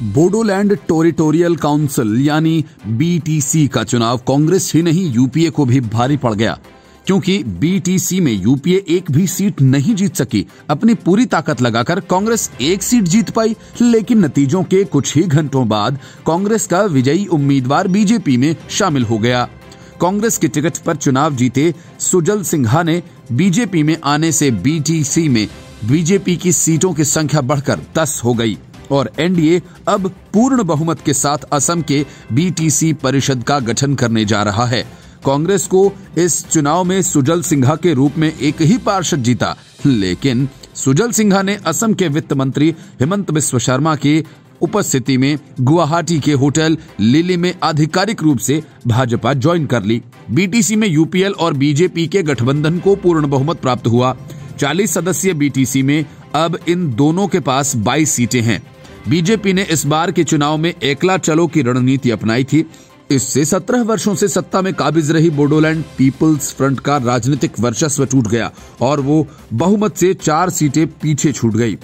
Bodoland territorial council यानी BTC का चुनाव कांग्रेस ही नहीं यूपीए को भी भारी पड़ गया, क्योंकि बीटीसी में यूपीए एक भी सीट नहीं जीत सकी। अपनी पूरी ताकत लगाकर कांग्रेस एक सीट जीत पाई, लेकिन नतीजों के कुछ ही घंटों बाद कांग्रेस का विजयी उम्मीदवार बीजेपी में शामिल हो गया। कांग्रेस के टिकट पर चुनाव जीते सुजल सिन्हा ने बीजेपी में आने से बीटीसी में बीजेपी की सीटों की संख्या बढ़कर 10 हो गई और एनडीए अब पूर्ण बहुमत के साथ असम के बीटीसी परिषद का गठन करने जा रहा है। कांग्रेस को इस चुनाव में सुजल सिन्हा के रूप में एक ही पार्षद जीता, लेकिन सुजल सिन्हा ने असम के वित्त मंत्री हेमंत बिस्व शर्मा की उपस्थिति में गुवाहाटी के होटल लिली में आधिकारिक रूप से भाजपा ज्वाइन कर ली। बीटीसी में यूपीएल और बीजेपी के गठबंधन को पूर्ण बहुमत प्राप्त हुआ। 40 सदस्यीय बीटीसी में अब इन दोनों के पास 22 सीटें हैं। बीजेपी ने इस बार के चुनाव में एकला चलो की रणनीति अपनाई थी। इससे 17 वर्षों से सत्ता में काबिज रही बोडोलैंड पीपल्स फ्रंट का राजनीतिक वर्चस्व टूट गया और वो बहुमत से 4 सीटें पीछे छूट गई।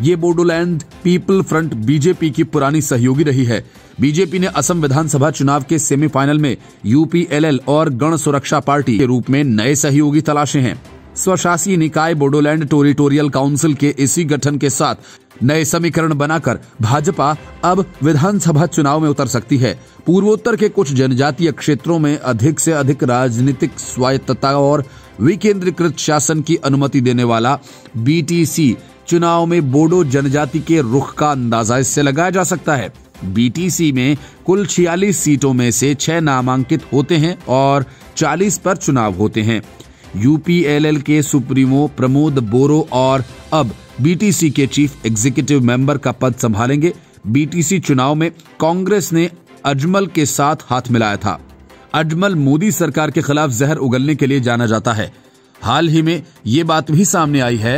ये बोडोलैंड पीपल फ्रंट बीजेपी की पुरानी सहयोगी रही है। बीजेपी ने असम विधानसभा चुनाव के सेमीफाइनल में यूपीएलएल और गण सुरक्षा पार्टी के रूप में नए सहयोगी तलाशे हैं। स्वशासी निकाय बोडोलैंड टेरिटोरियल काउंसिल के इसी गठन के साथ नए समीकरण बनाकर भाजपा अब विधानसभा चुनाव में उतर सकती है। पूर्वोत्तर के कुछ जनजातीय क्षेत्रों में अधिक से अधिक राजनीतिक स्वायत्तता और विकेंद्रीकृत शासन की अनुमति देने वाला बीटीसी चुनाव में बोडो जनजाति के रुख का अंदाजा इससे लगाया जा सकता है। बीटीसी में कुल 46 सीटों में से 6 नामांकित होते हैं और 40 पर चुनाव होते हैं। यूपीएलएल के सुप्रीमो प्रमोद बोरो और अब बीटीसी के चीफ एग्जीक्यूटिव मेंबर का पद संभालेंगे। बीटीसी चुनाव में कांग्रेस ने अजमल के साथ हाथ मिलाया था। अजमल मोदी सरकार के खिलाफ जहर उगलने के लिए जाना जाता है। हाल ही में ये बात भी सामने आई है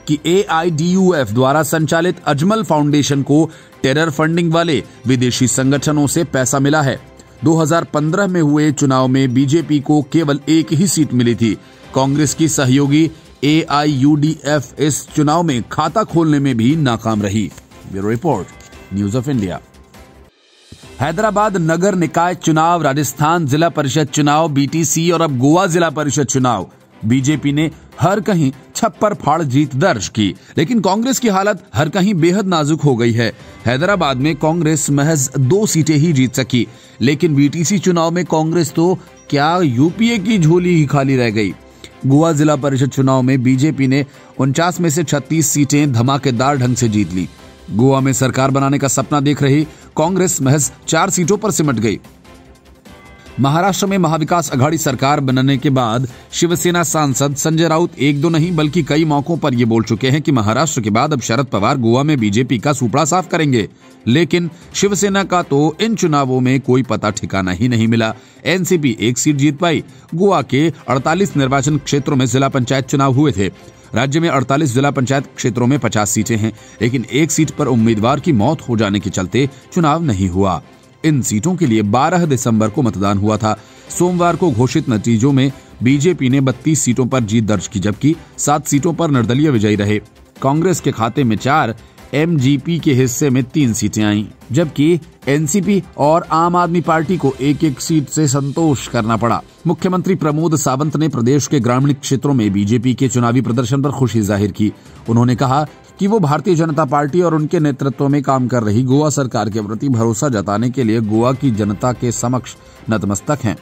कि AIDUF द्वारा संचालित अजमल फाउंडेशन को टेरर फंडिंग वाले विदेशी संगठनों से पैसा मिला है। 2015 में हुए चुनाव में बीजेपी को केवल एक ही सीट मिली थी। कांग्रेस की सहयोगी AIUDF इस चुनाव में खाता खोलने में भी नाकाम रही। Bureau report, news of India. Hyderabad नगर निकाय चुनाव, राजस्थान जिला परिषद चुनाव, बीटीसी और अब गोवा जिला परिषद चुनाव। बीजेपी ने हर कहीं छप्पर फाड़ जीत दर्ज की, लेकिन कांग्रेस की हालत हर कहीं बेहद नाजुक हो गई है। हैदराबाद में कांग्रेस महज 2 सीटें ही जीत सकी, लेकिन बीटीसी चुनाव में कांग्रेस तो क्या यूपीए की झोली ही खाली रह गई। गोवा जिला परिषद चुनाव में बीजेपी ने 49 में से 36 सीटें धमाकेदार ढंग से जीत ली। गोवा में सरकार बनाने का सपना देख रही कांग्रेस महज 4 सीटों पर सिमट गई। महाराष्ट्र में महाविकास अघाड़ी सरकार बनने के बाद शिवसेना सांसद संजय राउत एक दो नहीं बल्कि कई मौकों पर ये बोल चुके हैं कि महाराष्ट्र के बाद अब शरद पवार गोवा में बीजेपी का सुपड़ा साफ करेंगे, लेकिन शिवसेना का तो इन चुनावों में कोई पता ठिकाना ही नहीं मिला। एनसीपी 1 सीट जीत पाई। गोवा के 48 निर्वाचन क्षेत्रों में जिला पंचायत चुनाव हुए थे। राज्य में 48 जिला पंचायत क्षेत्रों में 50 सीटें हैं, लेकिन एक सीट पर उम्मीदवार की मौत हो जाने के चलते चुनाव नहीं हुआ। इन सीटों के लिए 12 दिसंबर को मतदान हुआ था। सोमवार को घोषित नतीजों में बीजेपी ने 32 सीटों पर जीत दर्ज की, जबकि 7 सीटों पर निर्दलीय विजयी रहे। कांग्रेस के खाते में 4, एमजीपी के हिस्से में 3 सीटें आईं, जबकि एनसीपी और आम आदमी पार्टी को एक सीट से संतोष करना पड़ा। मुख्यमंत्री प्रमोद सावंत ने प्रदेश के ग्रामीण क्षेत्रों में बीजेपी के चुनावी प्रदर्शन पर खुशी जाहिर की। उन्होंने कहा कि वो भारतीय जनता पार्टी और उनके नेतृत्व में काम कर रही गोवा सरकार के प्रति भरोसा जताने के लिए गोवा की जनता के समक्ष नतमस्तक हैं।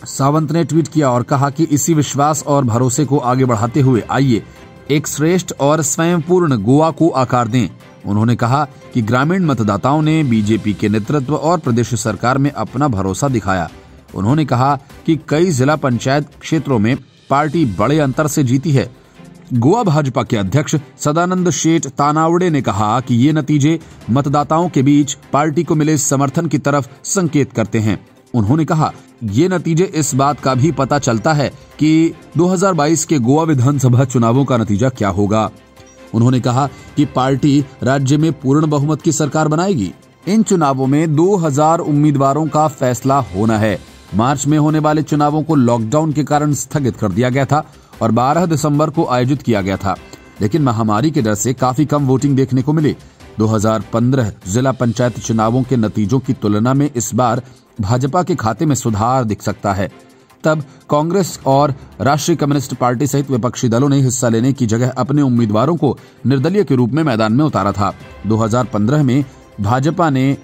सावंत ने ट्वीट किया और कहा कि इसी विश्वास और भरोसे को आगे बढ़ाते हुए आइए एक श्रेष्ठ और स्वयंपूर्ण गोवा को आकार दें। उन्होंने कहा कि ग्रामीण मतदाताओं ने बीजेपी के नेतृत्व और प्रदेश सरकार में अपना भरोसा दिखाया। उन्होंने कहा कि कई जिला पंचायत क्षेत्रों में पार्टी बड़े अंतर से जीती है। गोवा भाजपा के अध्यक्ष सदानंद शेठ तानावड़े ने कहा कि ये नतीजे मतदाताओं के बीच पार्टी को मिले समर्थन की तरफ संकेत करते हैं। उन्होंने कहा ये नतीजे इस बात का भी पता चलता है कि 2022 के गोवा विधानसभा चुनावों का नतीजा क्या होगा। उन्होंने कहा कि पार्टी राज्य में पूर्ण बहुमत की सरकार बनाएगी। इन चुनावों में 2000 उम्मीदवारों का फैसला होना है। मार्च में होने वाले चुनावों को लॉकडाउन के कारण स्थगित कर दिया गया था और 12 दिसंबर को आयोजित किया गया था। लेकिन महामारी के डर से काफी कम वोटिंग देखने को मिली। 2015 जिला पंचायत चुनावों के नतीजों की तुलना में इस बार भाजपा के खाते में सुधार दिख सकता है। तब कांग्रेस और राष्ट्रीय कम्युनिस्ट पार्टी सहित विपक्षी दलों ने हिस्सा लेने की जगह अपने उम्मीदवारों को निर्दलीय के रूप में मैदान में उतारा था। 2015 में भाजपा ने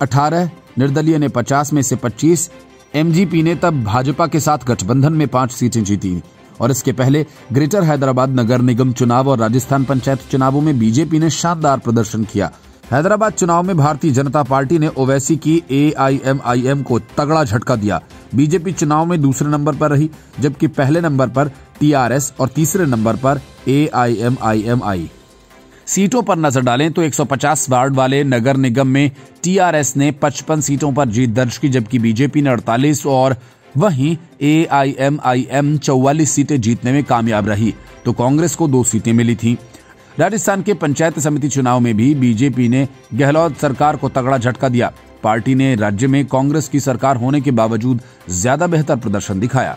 18, निर्दलीय ने 50 में से 25, एमजीपी ने तब भाजपा के साथ गठबंधन में 5 सीटें जीती और इसके पहले ग्रेटर हैदराबाद नगर निगम चुनाव और राजस्थान पंचायत चुनावों में बीजेपी ने शानदार प्रदर्शन किया। हैदराबाद चुनाव में भारतीय जनता पार्टी ने ओवैसी की AIMIM को तगड़ा झटका दिया। बीजेपी चुनाव में दूसरे नंबर पर रही, जबकि पहले नंबर पर TRS और तीसरे नंबर पर AIMIM आई। सीटों पर नजर डालें तो 150 वार्ड वाले नगर निगम में TRS ने 55 सीटों पर जीत दर्ज की, जबकि बीजेपी ने 48 और वहीं AIMIM 44 सीटें जीतने में कामयाब रही, तो कांग्रेस को 2 सीटें मिली थीं। राजस्थान के पंचायत समिति चुनाव में भी बीजेपी ने गहलोत सरकार को तगड़ा झटका दिया। पार्टी ने राज्य में कांग्रेस की सरकार होने के बावजूद ज्यादा बेहतर प्रदर्शन दिखाया।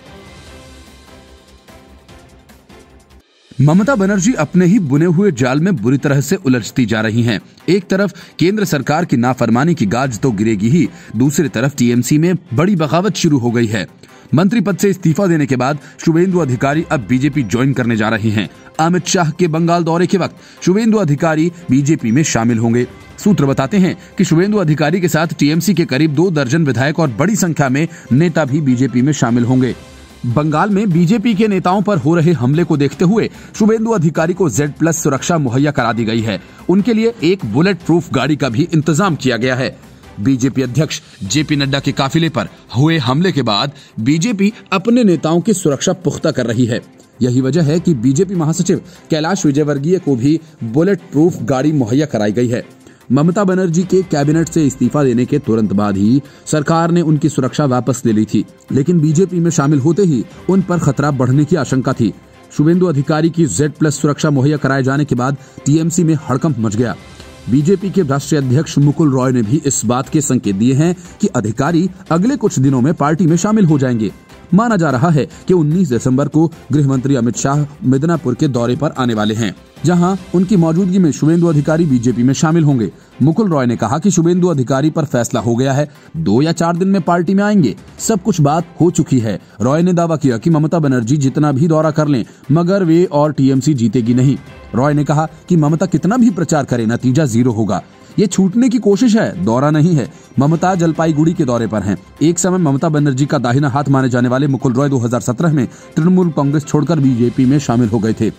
ममता बनर्जी अपने ही बुने हुए जाल में बुरी तरह से उलझती जा रही हैं। एक तरफ केंद्र सरकार की नाफरमानी की गाज तो गिरेगी ही, दूसरी तरफ टीएमसी में बड़ी बगावत शुरू हो गई है। मंत्री पद से इस्तीफा देने के बाद शुभेंदु अधिकारी अब बीजेपी ज्वाइन करने जा रहे हैं। अमित शाह के बंगाल दौरे के वक्त शुभेंदु अधिकारी बीजेपी में शामिल होंगे। सूत्र बताते हैं कि शुभेंदु अधिकारी के साथ टीएमसी के करीब 2 दर्जन विधायक और बड़ी संख्या में नेता भी बीजेपी में शामिल होंगे। बंगाल में बीजेपी के नेताओं पर हो रहे हमले को देखते हुए शुभेंदु अधिकारी को Z+ सुरक्षा मुहैया करा दी गई है। उनके लिए एक बुलेट प्रूफ गाड़ी का भी इंतजाम किया गया है। बीजेपी अध्यक्ष JP नड्डा के काफिले पर हुए हमले के बाद बीजेपी अपने नेताओं की सुरक्षा पुख्ता कर रही है। यही वजह है कि बीजेपी महासचिव कैलाश विजयवर्गीय को भी बुलेट प्रूफ गाड़ी मुहैया कराई गई है। ममता बनर्जी के कैबिनेट से इस्तीफा देने के तुरंत बाद ही सरकार ने उनकी सुरक्षा वापस ले ली थी, लेकिन बीजेपी में शामिल होते ही उन पर खतरा बढ़ने की आशंका थी। शुभेंदु अधिकारी की Z+ सुरक्षा मुहैया कराए जाने के बाद टीएमसी में हड़कंप मच गया। बीजेपी के राष्ट्रीय अध्यक्ष मुकुल रॉय ने भी इस बात के संकेत दिए हैं कि अधिकारी अगले कुछ दिनों में पार्टी में शामिल हो जाएंगे। माना जा रहा है कि 19 दिसंबर को गृह मंत्री अमित शाह मिदनापुर के दौरे पर आने वाले हैं, जहां उनकी मौजूदगी में शुभेंदु अधिकारी बीजेपी में शामिल होंगे। मुकुल रॉय ने कहा कि शुभेंदु अधिकारी पर फैसला हो गया है, 2 या 4 दिन में पार्टी में आएंगे, सब कुछ बात हो चुकी है। रॉय ने दावा किया कि ममता बनर्जी जितना भी दौरा कर लें मगर वे और टीएमसी जीतेगी नहीं। रॉय ने कहा कि ममता कितना भी प्रचार करे, नतीजा 0 होगा। ये छूटने की कोशिश है, दौरा नहीं है। ममता जलपाईगुड़ी के दौरे पर हैं। एक समय ममता बनर्जी का दाहिना हाथ माने जाने वाले मुकुल रॉय 2017 में तृणमूल कांग्रेस छोड़कर बीजेपी में शामिल हो गए थे।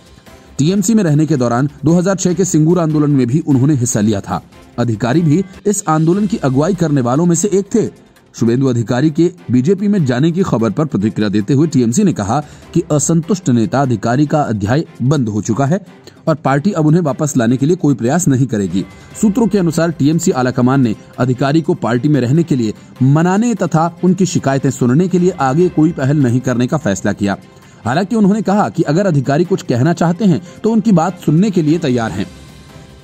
टीएमसी में रहने के दौरान 2006 के सिंगूर आंदोलन में भी उन्होंने हिस्सा लिया था। अधिकारी भी इस आंदोलन की अगुवाई करने वालों में से एक थे। शुभेंदु अधिकारी के बीजेपी में जाने की खबर पर प्रतिक्रिया देते हुए टीएमसी ने कहा कि असंतुष्ट नेता अधिकारी का अध्याय बंद हो चुका है और पार्टी अब उन्हें वापस लाने के लिए कोई प्रयास नहीं करेगी। सूत्रों के अनुसार टीएमसी आलाकमान ने अधिकारी को पार्टी में रहने के लिए मनाने तथा उनकी शिकायतें सुनने के लिए आगे कोई पहल नहीं करने का फैसला किया। हालांकि उन्होंने कहा कि अगर अधिकारी कुछ कहना चाहते हैं तो उनकी बात सुनने के लिए तैयार हैं।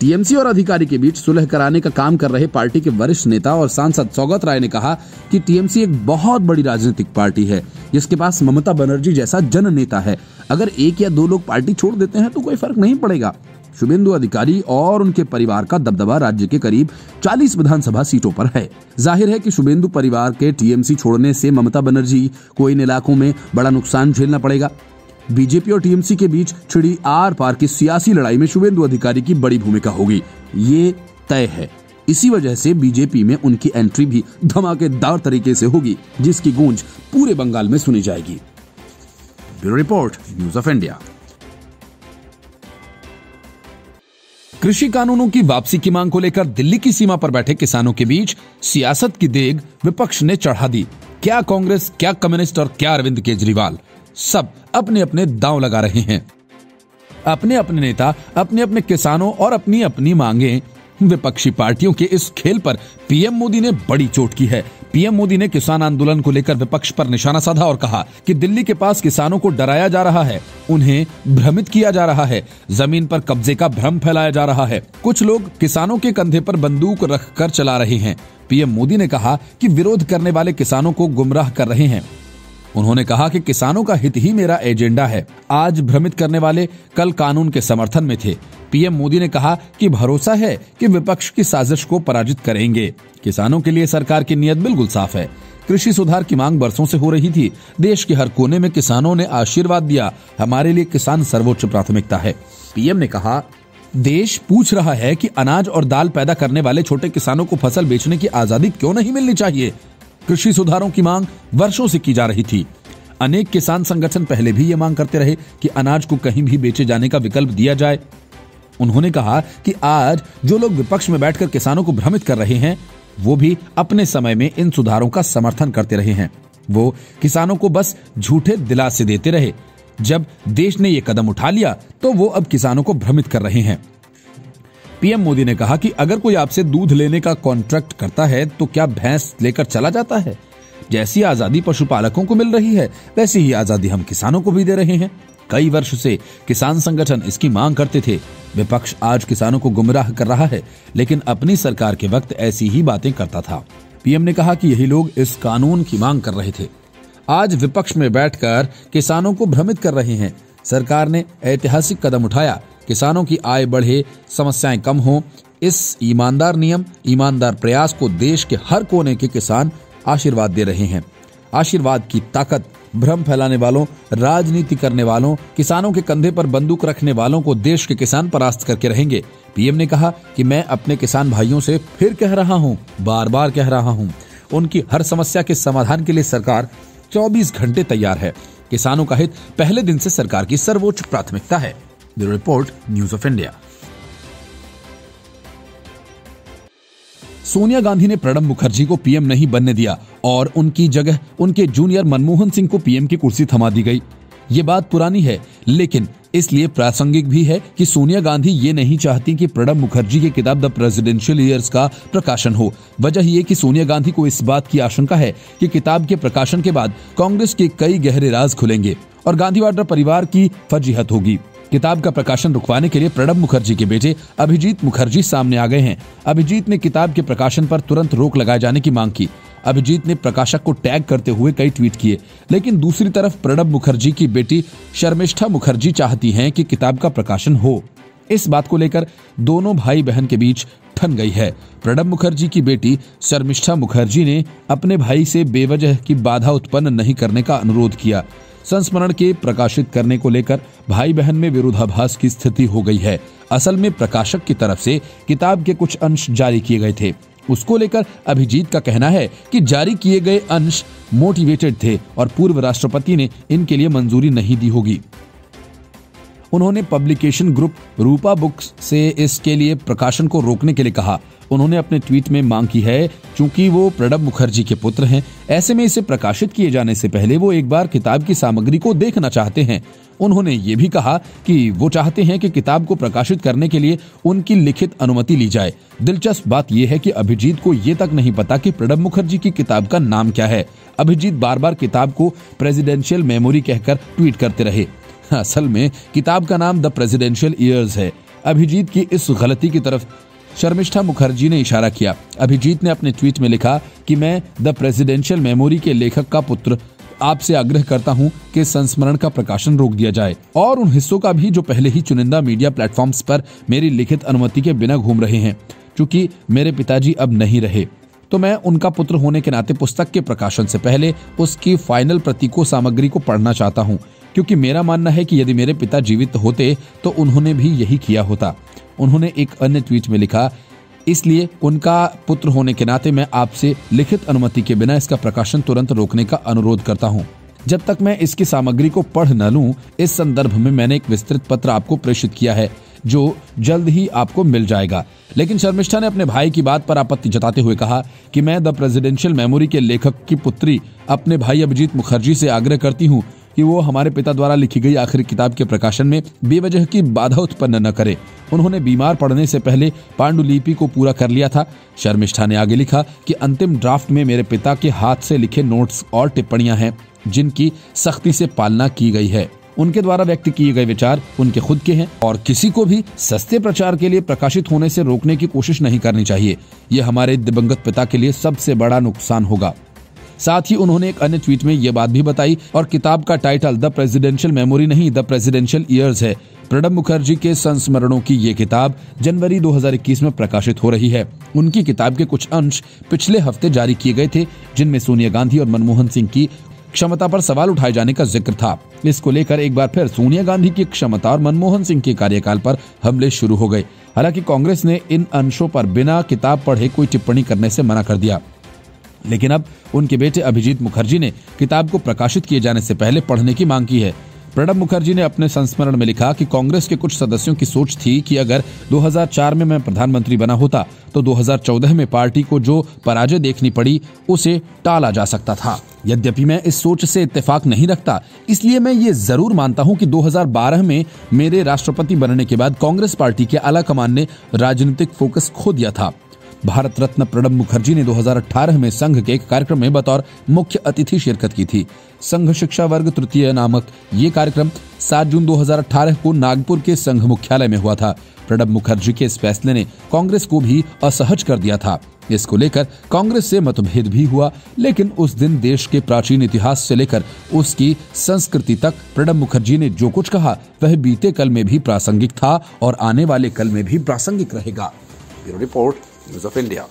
टीएमसी और अधिकारी के बीच सुलह कराने का काम कर रहे पार्टी के वरिष्ठ नेता और सांसद सौगत राय ने कहा कि टीएमसी एक बहुत बड़ी राजनीतिक पार्टी है जिसके पास ममता बनर्जी जैसा जन नेता है। अगर 1 या 2 लोग पार्टी छोड़ देते हैं तो कोई फर्क नहीं पड़ेगा। शुभेंदु अधिकारी और उनके परिवार का दबदबा राज्य के करीब 40 विधानसभा सीटों पर है। जाहिर है कि शुभेंदु परिवार के टीएमसी छोड़ने से ममता बनर्जी को इन इलाकों में बड़ा नुकसान झेलना पड़ेगा। बीजेपी और टीएमसी के बीच छिड़ी आर पार की सियासी लड़ाई में शुभेंदु अधिकारी की बड़ी भूमिका होगी, ये तय है। इसी वजह से बीजेपी में उनकी एंट्री भी धमाकेदार तरीके से होगी, जिसकी गूंज पूरे बंगाल में सुनी जाएगी। Bureau report, news of India. कृषि कानूनों की वापसी की मांग को लेकर दिल्ली की सीमा पर बैठे किसानों के बीच सियासत की देग विपक्ष ने चढ़ा दी। क्या कांग्रेस, क्या कम्युनिस्ट और क्या अरविंद केजरीवाल, सब अपने अपने दांव लगा रहे हैं। अपने अपने नेता, अपने अपने किसानों और अपनी अपनी मांगे। विपक्षी पार्टियों के इस खेल पर पीएम मोदी ने बड़ी चोट की है। पीएम मोदी ने किसान आंदोलन को लेकर विपक्ष पर निशाना साधा और कहा कि दिल्ली के पास किसानों को डराया जा रहा है, उन्हें भ्रमित किया जा रहा है, जमीन पर कब्जे का भ्रम फैलाया जा रहा है। कुछ लोग किसानों के कंधे पर बंदूक रखकर चला रहे हैं। पीएम मोदी ने कहा कि विरोध करने वाले किसानों को गुमराह कर रहे हैं। उन्होंने कहा कि किसानों का हित ही मेरा एजेंडा है। आज भ्रमित करने वाले कल कानून के समर्थन में थे। पीएम मोदी ने कहा कि भरोसा है कि विपक्ष की साजिश को पराजित करेंगे। किसानों के लिए सरकार की नीयत बिल्कुल साफ है। कृषि सुधार की मांग बरसों से हो रही थी। देश के हर कोने में किसानों ने आशीर्वाद दिया। हमारे लिए किसान सर्वोच्च प्राथमिकता है। पीएम ने कहा, देश पूछ रहा है कि अनाज और दाल पैदा करने वाले छोटे किसानों को फसल बेचने की आजादी क्यों नहीं मिलनी चाहिए। कृषि सुधारों की मांग वर्षों से की जा रही थी। अनेक किसान संगठन पहले भी ये मांग करते रहे कि अनाज को कहीं भी बेचे जाने का विकल्प दिया जाए। उन्होंने कहा कि आज जो लोग विपक्ष में बैठकर किसानों को भ्रमित कर रहे हैं, वो भी अपने समय में इन सुधारों का समर्थन करते रहे हैं। वो किसानों को बस झूठे दिलासे देते रहे। जब देश ने ये कदम उठा लिया तो वो अब किसानों को भ्रमित कर रहे हैं। पीएम मोदी ने कहा कि अगर कोई आपसे दूध लेने का कॉन्ट्रैक्ट करता है तो क्या भैंस लेकर चला जाता है? जैसी आजादी पशुपालकों को मिल रही है, वैसी ही आजादी हम किसानों को भी दे रहे हैं। कई वर्ष से किसान संगठन इसकी मांग करते थे। विपक्ष आज किसानों को गुमराह कर रहा है, लेकिन अपनी सरकार के वक्त ऐसी ही बातें करता था। पीएम ने कहा कि यही लोग इस कानून की मांग कर रहे थे, आज विपक्ष में बैठकर किसानों को भ्रमित कर रहे हैं। सरकार ने ऐतिहासिक कदम उठाया, किसानों की आय बढ़े, समस्याएं कम हो। इस ईमानदार नियम, ईमानदार प्रयास को देश के हर कोने के किसान आशीर्वाद दे रहे हैं। आशीर्वाद की ताकत भ्रम फैलाने वालों, राजनीति करने वालों, किसानों के कंधे पर बंदूक रखने वालों को देश के किसान परास्त करके रहेंगे। पीएम ने कहा कि मैं अपने किसान भाइयों से फिर कह रहा हूं, बार बार कह रहा हूं, उनकी हर समस्या के समाधान के लिए सरकार 24 घंटे तैयार है। किसानों का हित पहले दिन से सरकार की सर्वोच्च प्राथमिकता है। Bureau report, news of India. Sonia Gandhi ने प्रणब मुखर्जी को पीएम नहीं बनने दिया और उनकी जगह उनके जूनियर मनमोहन सिंह को पीएम की कुर्सी थमा दी गई। ये बात पुरानी है, लेकिन इसलिए प्रासंगिक भी है कि सोनिया गांधी ये नहीं चाहती कि प्रणब मुखर्जी की किताब द प्रेसिडेंशियल ईयर्स का प्रकाशन हो। वजह ये कि सोनिया गांधी को इस बात की आशंका है कि किताब के प्रकाशन के बाद कांग्रेस के कई गहरे राज खुलेंगे और गांधी वाड्रा परिवार की फजीहत होगी। किताब का प्रकाशन रुकवाने के लिए प्रणब मुखर्जी के बेटे अभिजीत मुखर्जी सामने आ गए हैं। अभिजीत ने किताब के प्रकाशन पर तुरंत रोक लगाए जाने की मांग की। अभिजीत ने प्रकाशक को टैग करते हुए कई ट्वीट किए, लेकिन दूसरी तरफ प्रणब मुखर्जी की बेटी शर्मिष्ठा मुखर्जी चाहती हैं कि किताब का प्रकाशन हो। इस बात को लेकर दोनों भाई बहन के बीच ठन गई है। प्रणब मुखर्जी की बेटी शर्मिष्ठा मुखर्जी ने अपने भाई से बेवजह की बाधा उत्पन्न नहीं करने का अनुरोध किया। संस्मरण के प्रकाशित करने को लेकर भाई बहन में विरोधाभास की स्थिति हो गई है। असल में प्रकाशक की तरफ से किताब के कुछ अंश जारी किए गए थे। उसको लेकर अभिजीत का कहना है कि जारी किए गए अंश मोटिवेटेड थे और पूर्व राष्ट्रपति ने इनके लिए मंजूरी नहीं दी होगी। उन्होंने पब्लिकेशन ग्रुप रूपा बुक्स से इसके लिए प्रकाशन को रोकने के लिए कहा। उन्होंने अपने ट्वीट में मांग की है, चूंकि वो प्रणब मुखर्जी के पुत्र हैं, ऐसे में इसे प्रकाशित किए जाने से पहले वो एक बार किताब की सामग्री को देखना चाहते हैं। उन्होंने ये भी कहा कि वो चाहते हैं कि किताब को प्रकाशित करने के लिए उनकी लिखित अनुमति ली जाए। दिलचस्प बात यह है कि अभिजीत को ये तक नहीं पता कि प्रणब मुखर्जी की किताब का नाम क्या है। अभिजीत बार बार किताब को प्रेसिडेंशियल मेमोरी कहकर ट्वीट करते रहे। असल में किताब का नाम द प्रेसिडेंशियल ईयर्स है। अभिजीत की इस गलती की तरफ शर्मिष्ठा मुखर्जी ने इशारा किया। अभिजीत ने अपने ट्वीट में लिखा कि मैं द प्रेसिडेंशियल मेमोरी के लेखक का पुत्र आपसे आग्रह करता हूं कि संस्मरण का प्रकाशन रोक दिया जाए और उन हिस्सों का भी जो पहले ही चुनिंदा मीडिया प्लेटफॉर्म्स पर मेरी लिखित अनुमति के बिना घूम रहे हैं। चूंकि मेरे पिताजी अब नहीं रहे, तो मैं उनका पुत्र होने के नाते पुस्तक के प्रकाशन से पहले उसकी फाइनल प्रति को सामग्री को पढ़ना चाहता हूं, क्योंकि मेरा मानना है कि यदि मेरे पिता जीवित होते तो उन्होंने भी यही किया होता। उन्होंने एक अन्य ट्वीट में लिखा, इसलिए उनका पुत्र होने के नाते मैं आपसे लिखित अनुमति के बिना इसका प्रकाशन तुरंत रोकने का अनुरोध करता हूं। जब तक मैं इसकी सामग्री को पढ़ न लूं, इस संदर्भ में मैंने एक विस्तृत पत्र आपको प्रेषित किया है जो जल्द ही आपको मिल जाएगा। लेकिन शर्मिष्ठा ने अपने भाई की बात पर आपत्ति जताते हुए कहा कि मैं द प्रेसिडेंशियल मेमोरी के लेखक की पुत्री अपने भाई अभिजीत मुखर्जी से आग्रह करती हूँ कि वो हमारे पिता द्वारा लिखी गई आखिरी किताब के प्रकाशन में बेवजह की बाधा उत्पन्न न करे। उन्होंने बीमार पड़ने से पहले पांडुलिपि को पूरा कर लिया था। शर्मिष्ठा ने आगे लिखा कि अंतिम ड्राफ्ट में मेरे पिता के हाथ से लिखे नोट्स और टिप्पणियां हैं जिनकी सख्ती से पालना की गई है। उनके द्वारा व्यक्त किए गए विचार उनके खुद के हैं और किसी को भी सस्ते प्रचार के लिए प्रकाशित होने से रोकने की कोशिश नहीं करनी चाहिए। यह हमारे दिवंगत पिता के लिए सबसे बड़ा नुकसान होगा। साथ ही उन्होंने एक अन्य ट्वीट में यह बात भी बताई, और किताब का टाइटल द प्रेसिडेंशियल मेमोरी नहीं, द प्रेसिडेंशियल ईयर्स है। प्रणब मुखर्जी के संस्मरणों की ये किताब जनवरी 2021 में प्रकाशित हो रही है। उनकी किताब के कुछ अंश पिछले हफ्ते जारी किए गए थे, जिनमें सोनिया गांधी और मनमोहन सिंह की क्षमता पर सवाल उठाए जाने का जिक्र था। इसको लेकर एक बार फिर सोनिया गांधी की क्षमता और मनमोहन सिंह के कार्यकाल पर हमले शुरू हो गए। हालांकि कांग्रेस ने इन अंशों पर बिना किताब पढ़े कोई टिप्पणी करने से मना कर दिया, लेकिन अब उनके बेटे अभिजीत मुखर्जी ने किताब को प्रकाशित किए जाने से पहले पढ़ने की मांग की है। प्रणब मुखर्जी ने अपने संस्मरण में लिखा कि कांग्रेस के कुछ सदस्यों की सोच थी कि अगर 2004 में मैं प्रधानमंत्री बना होता तो 2014 में पार्टी को जो पराजय देखनी पड़ी उसे टाला जा सकता था। यद्यपि मैं इस सोच से इत्तेफाक नहीं रखता, इसलिए मैं ये जरूर मानता हूं कि 2012 में मेरे राष्ट्रपति बनने के बाद कांग्रेस पार्टी के आला कमान ने राजनीतिक फोकस खो दिया था। भारत रत्न प्रणब मुखर्जी ने 2018 में संघ के एक कार्यक्रम में बतौर मुख्य अतिथि शिरकत की थी। संघ शिक्षा वर्ग तृतीय नामक ये कार्यक्रम 7 जून 2018 को नागपुर के संघ मुख्यालय में हुआ था। प्रणब मुखर्जी के इस फैसले ने कांग्रेस को भी असहज कर दिया था। इसको लेकर कांग्रेस से मतभेद भी हुआ, लेकिन उस दिन देश के प्राचीन इतिहास से लेकर उसकी संस्कृति तक प्रणब मुखर्जी ने जो कुछ कहा वह बीते कल में भी प्रासंगिक था और आने वाले कल में भी प्रासंगिक रहेगा। Bureau report, news of India.